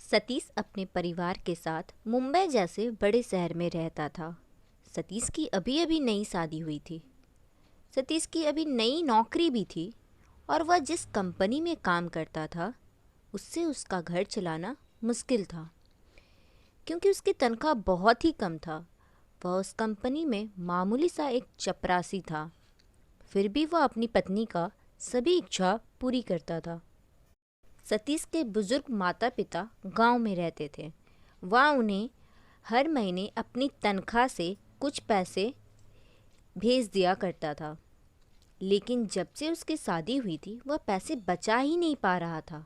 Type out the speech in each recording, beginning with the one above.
सतीश अपने परिवार के साथ मुंबई जैसे बड़े शहर में रहता था। सतीश की अभी अभी नई शादी हुई थी। सतीश की अभी नई नौकरी भी थी और वह जिस कंपनी में काम करता था उससे उसका घर चलाना मुश्किल था, क्योंकि उसकी तनख्वाह बहुत ही कम था। वह उस कंपनी में मामूली सा एक चपरासी था। फिर भी वह अपनी पत्नी का सभी इच्छा पूरी करता था। सतीश के बुजुर्ग माता पिता गांव में रहते थे। वह उन्हें हर महीने अपनी तनख्वाह से कुछ पैसे भेज दिया करता था, लेकिन जब से उसकी शादी हुई थी वह पैसे बचा ही नहीं पा रहा था।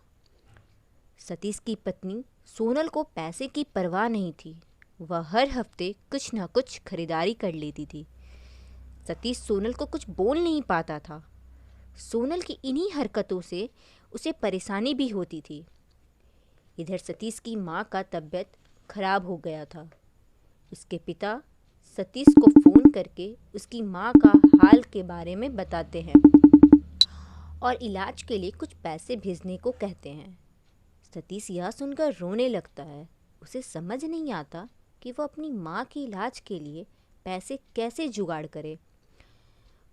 सतीश की पत्नी सोनल को पैसे की परवाह नहीं थी। वह हर हफ्ते कुछ न कुछ खरीदारी कर लेती थी। सतीश सोनल को कुछ बोल नहीं पाता था। सोनल की इन्हीं हरकतों से उसे परेशानी भी होती थी। इधर सतीश की माँ का तबीयत खराब हो गया था। उसके पिता सतीश को फ़ोन करके उसकी माँ का हाल के बारे में बताते हैं और इलाज के लिए कुछ पैसे भेजने को कहते हैं। सतीश यह सुनकर रोने लगता है। उसे समझ नहीं आता कि वह अपनी माँ के इलाज के लिए पैसे कैसे जुगाड़ करे।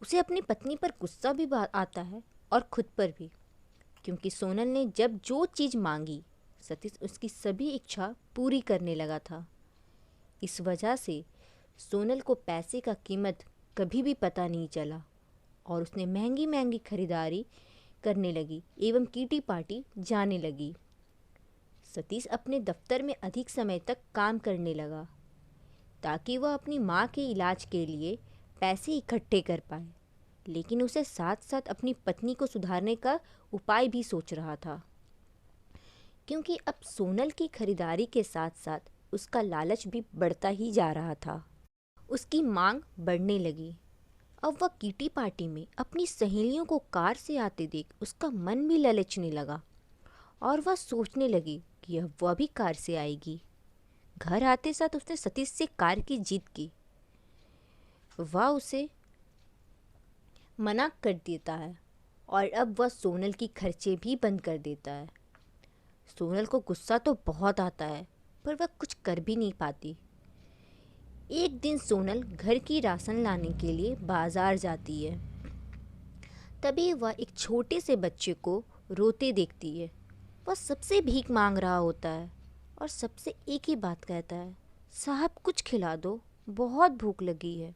उसे अपनी पत्नी पर गुस्सा भी आता है और खुद पर भी, क्योंकि सोनल ने जब जो चीज़ मांगी सतीश उसकी सभी इच्छा पूरी करने लगा था। इस वजह से सोनल को पैसे का कीमत कभी भी पता नहीं चला और उसने महंगी महंगी खरीदारी करने लगी एवं कीटी पार्टी जाने लगी। सतीश अपने दफ्तर में अधिक समय तक काम करने लगा ताकि वह अपनी माँ के इलाज के लिए पैसे इकट्ठे कर पाए, लेकिन उसे साथ साथ अपनी पत्नी को सुधारने का उपाय भी सोच रहा था, क्योंकि अब सोनल की खरीदारी के साथ साथ उसका लालच भी बढ़ता ही जा रहा था। उसकी मांग बढ़ने लगी। अब वह कीटी पार्टी में अपनी सहेलियों को कार से आते देख उसका मन भी ललचने लगा और वह सोचने लगी कि अब वह भी कार से आएगी। घर आते साथ उसने सतीश से कार की जीत की। वह उसे मना कर देता है और अब वह सोनल की खर्चे भी बंद कर देता है। सोनल को गुस्सा तो बहुत आता है, पर वह कुछ कर भी नहीं पाती। एक दिन सोनल घर की राशन लाने के लिए बाजार जाती है। तभी वह एक छोटे से बच्चे को रोते देखती है। वह सबसे भीख मांग रहा होता है और सबसे एक ही बात कहता है, साहब कुछ खिला दो, बहुत भूख लगी है।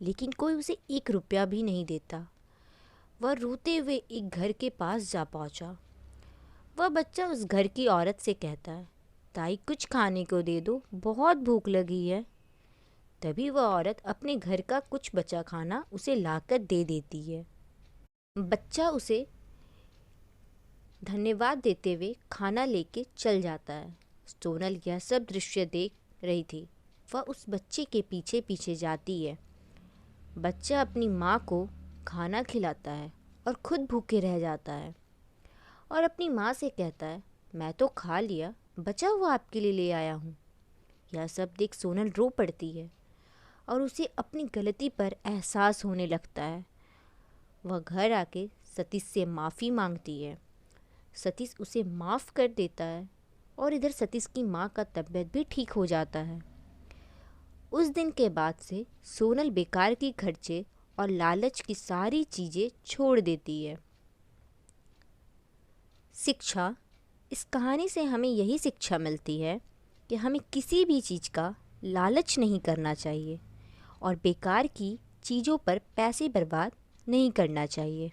लेकिन कोई उसे 1 रुपया भी नहीं देता। वह रोते हुए एक घर के पास जा पहुंचा। वह बच्चा उस घर की औरत से कहता है, ताई कुछ खाने को दे दो, बहुत भूख लगी है। तभी वह औरत अपने घर का कुछ बचा खाना उसे लाकर दे देती है। बच्चा उसे धन्यवाद देते हुए खाना लेके चल जाता है। सोनल यह सब दृश्य देख रही थी। वह उस बच्चे के पीछे पीछे जाती है। बच्चा अपनी माँ को खाना खिलाता है और खुद भूखे रह जाता है और अपनी माँ से कहता है, मैं तो खा लिया, बचा हुआ आपके लिए ले आया हूँ। यह सब देख सोनल रो पड़ती है और उसे अपनी गलती पर एहसास होने लगता है। वह घर आके सतीश से माफ़ी मांगती है। सतीश उसे माफ़ कर देता है और इधर सतीश की माँ का तबीयत भी ठीक हो जाता है। उस दिन के बाद से सोनल बेकार की खर्चे और लालच की सारी चीज़ें छोड़ देती है। शिक्षा। इस कहानी से हमें यही शिक्षा मिलती है कि हमें किसी भी चीज़ का लालच नहीं करना चाहिए और बेकार की चीज़ों पर पैसे बर्बाद नहीं करना चाहिए।